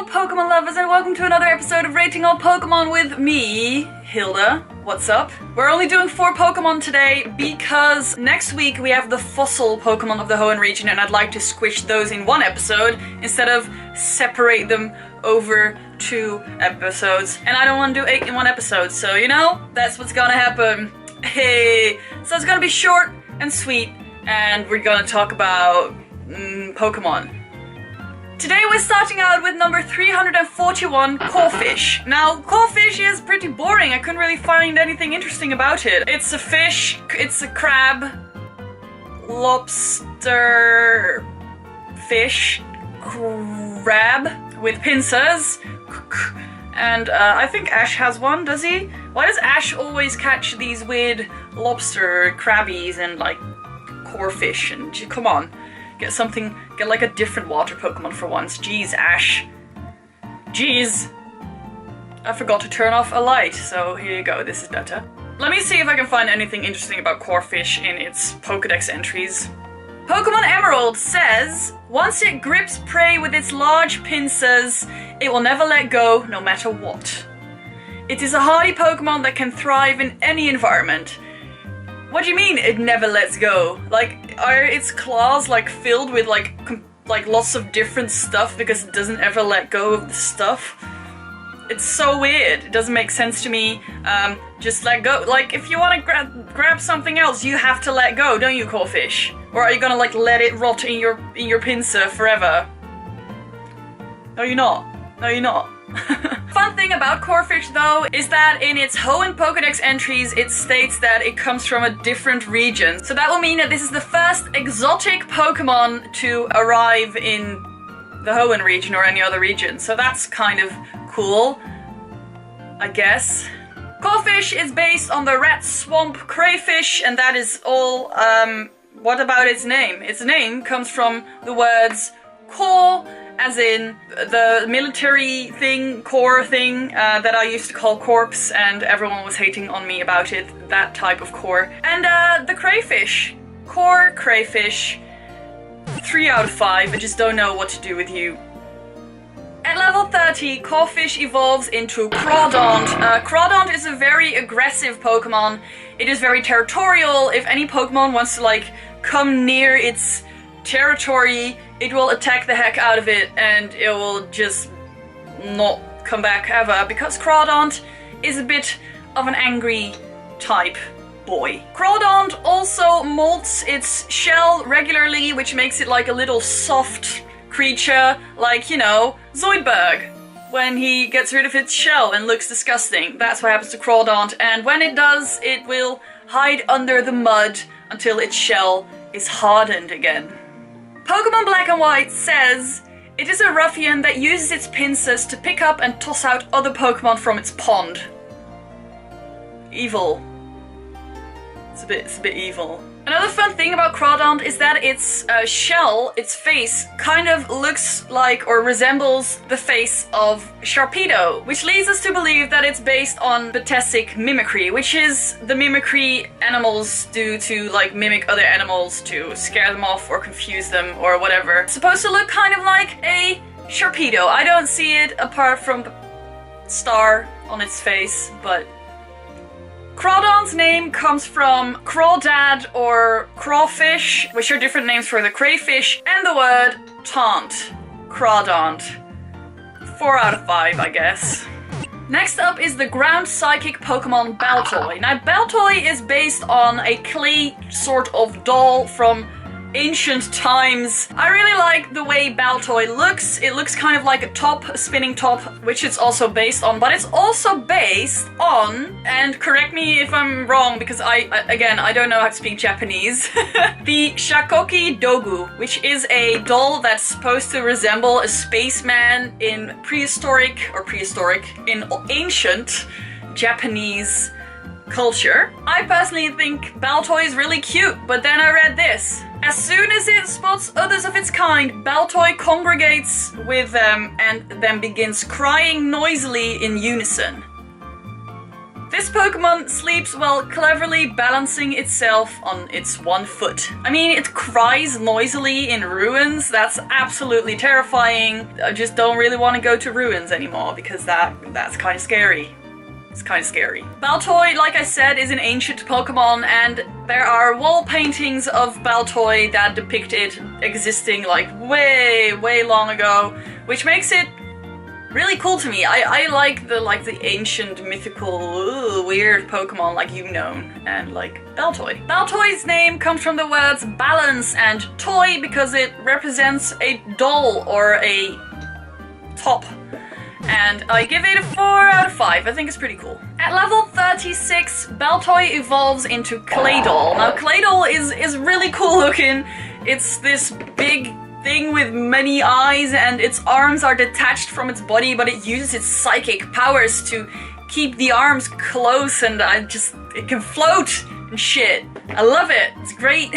Hello Pokemon lovers and welcome to another episode of Rating All Pokémon with me, Hilda. What's up? We're only doing 4 Pokemon today because next week we have the fossil Pokemon of the Hoenn region and I'd like to squish those in one episode instead of separate them over 2 episodes. And I don't want to do 8 in one episode, so you know, that's what's gonna happen. Hey! So it's gonna be short and sweet and we're gonna talk about Pokemon. Today we're starting out with number 341, Corphish. Now, Corphish is pretty boring. I couldn't really find anything interesting about it. It's a fish, it's a crab, lobster, fish, crab with pincers, and I think Ash has one, does he? Why does Ash always catch these weird lobster crabbies and like Corphish and come on. Get like a different water Pokemon for once. Jeez, Ash. Jeez. I forgot to turn off a light, so here you go, this is better. Let me see if I can find anything interesting about Corphish in its Pokedex entries. Pokemon Emerald says, once it grips prey with its large pincers, it will never let go, no matter what. It is a hardy Pokemon that can thrive in any environment. What do you mean it never lets go? Like, are its claws like filled with like lots of different stuff because it doesn't ever let go of the stuff? It's so weird. It doesn't make sense to me. Just let go. Like, if you want to grab something else, you have to let go, don't you, Corphish? Or are you gonna like let it rot in your pincer forever? No, you're not. No, you're not. Fun thing about Corphish though is that in its Hoenn Pokedex entries it states that it comes from a different region. So that will mean that this is the first exotic Pokemon to arrive in the Hoenn region or any other region. So that's kind of cool, I guess. Corphish is based on the rat swamp crayfish and that is all. What about its name? Its name comes from the words Cor, as in the military thing, core thing, that I used to call corpse and everyone was hating on me about it, that type of core. And the crayfish, core crayfish, 3 out of 5, I just don't know what to do with you. At level 30, Corphish evolves into Crawdaunt. Crawdaunt is a very aggressive Pokemon. It is very territorial. If any Pokemon wants to like come near its territory, it will attack the heck out of it and it will just not come back ever because Crawdaunt is a bit of an angry type boy. Crawdaunt also molts its shell regularly, which makes it like a little soft creature, like, you know, Zoidberg. When he gets rid of its shell and looks disgusting. That's what happens to Crawdaunt, and when it does, it will hide under the mud until its shell is hardened again. Pokemon Black and White says, it is a ruffian that uses its pincers to pick up and toss out other Pokemon from its pond. Evil. It's a bit evil. Another fun thing about Crawdaunt is that its shell, its face, kind of looks like or resembles the face of Sharpedo, which leads us to believe that it's based on Batesic mimicry, which is the mimicry animals do to like mimic other animals to scare them off or confuse them or whatever. It's supposed to look kind of like a Sharpedo. I don't see it apart from the star on its face, but Crawdaunt's name comes from Crawdad or Crawfish, which are different names for the crayfish, and the word taunt. Crawdaunt. 4 out of 5, I guess. Next up is the ground psychic Pokemon Baltoy. Now, Baltoy is based on a clay sort of doll from ancient times. I really like the way Baltoy looks. It looks kind of like a top, a spinning top, which it's also based on, but it's also based on, and correct me if I'm wrong because I don't know how to speak Japanese, the Shakoki Dogu, which is a doll that's supposed to resemble a spaceman in in ancient Japanese culture. I personally think Baltoy is really cute, but then I read this. As soon as it spots others of its kind, Baltoy congregates with them and then begins crying noisily in unison. This Pokemon sleeps while cleverly balancing itself on its one foot. I mean, it cries noisily in ruins. That's absolutely terrifying. I just don't really want to go to ruins anymore because that's kind of scary. It's kind of scary. Baltoy, like I said, is an ancient Pokemon, and there are wall paintings of Baltoy that depict it existing like way long ago, which makes it really cool to me. I like the ancient mythical weird Pokemon like Unknown and like Baltoy. Baltoy's name comes from the words balance and toy because it represents a doll or a top. And I give it a 4 out of 5. I think it's pretty cool. At level 36, Baltoy evolves into Claydol. Now Claydol is really cool looking. It's this big thing with many eyes and its arms are detached from its body, but it uses its psychic powers to keep the arms close, and it can float and shit. I love it. It's great.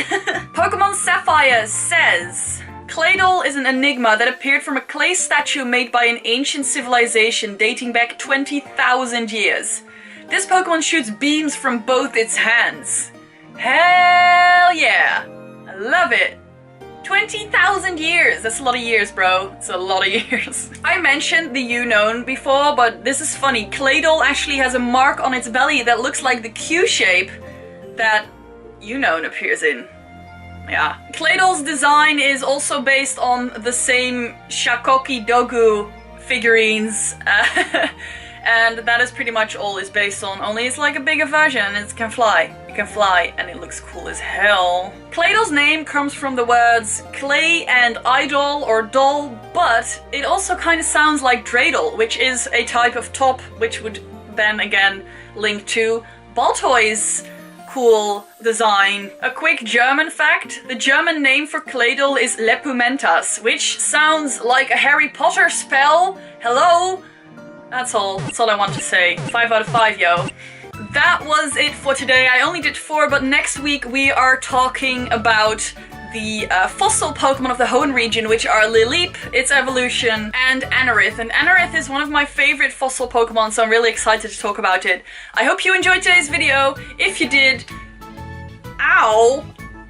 Pokemon Sapphire says, Claydol is an enigma that appeared from a clay statue made by an ancient civilization dating back 20,000 years. This Pokemon shoots beams from both its hands. Hell yeah! I love it. 20,000 years! That's a lot of years, bro. It's a lot of years. I mentioned the Unknown before, but this is funny. Claydol actually has a mark on its belly that looks like the Q shape that Unknown appears in. Yeah. Claydol's design is also based on the same Shakoki Dogu figurines, and that is pretty much all it's based on, only it's like a bigger version and it can fly. It can fly and it looks cool as hell. Claydol's name comes from the words clay and idol or doll, but it also kind of sounds like dreidel, which is a type of top, which would then again link to Baltoy's cool design. A quick German fact, the German name for Claydol is Lepumentas, which sounds like a Harry Potter spell. Hello? That's all I want to say. 5 out of 5, yo. That was it for today. I only did 4, but next week we are talking about the fossil Pokemon of the Hoenn region, which are Lileep, its evolution, and Anorith. And Anorith is one of my favorite fossil Pokemon, so I'm really excited to talk about it. I hope you enjoyed today's video. If you did, ow,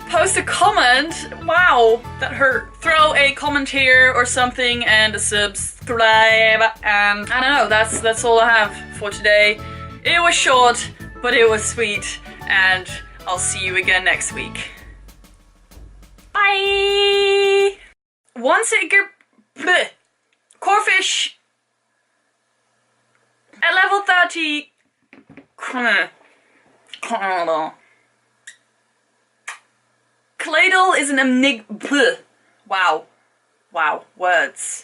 post a comment. Wow, that hurt. Throw a comment here or something and a subscribe. And I don't know, that's all I have for today. It was short, but it was sweet. And I'll see you again next week. Bye! Once it gets Corphish at level 30. Claydol is an enigma. Wow. Wow. Words.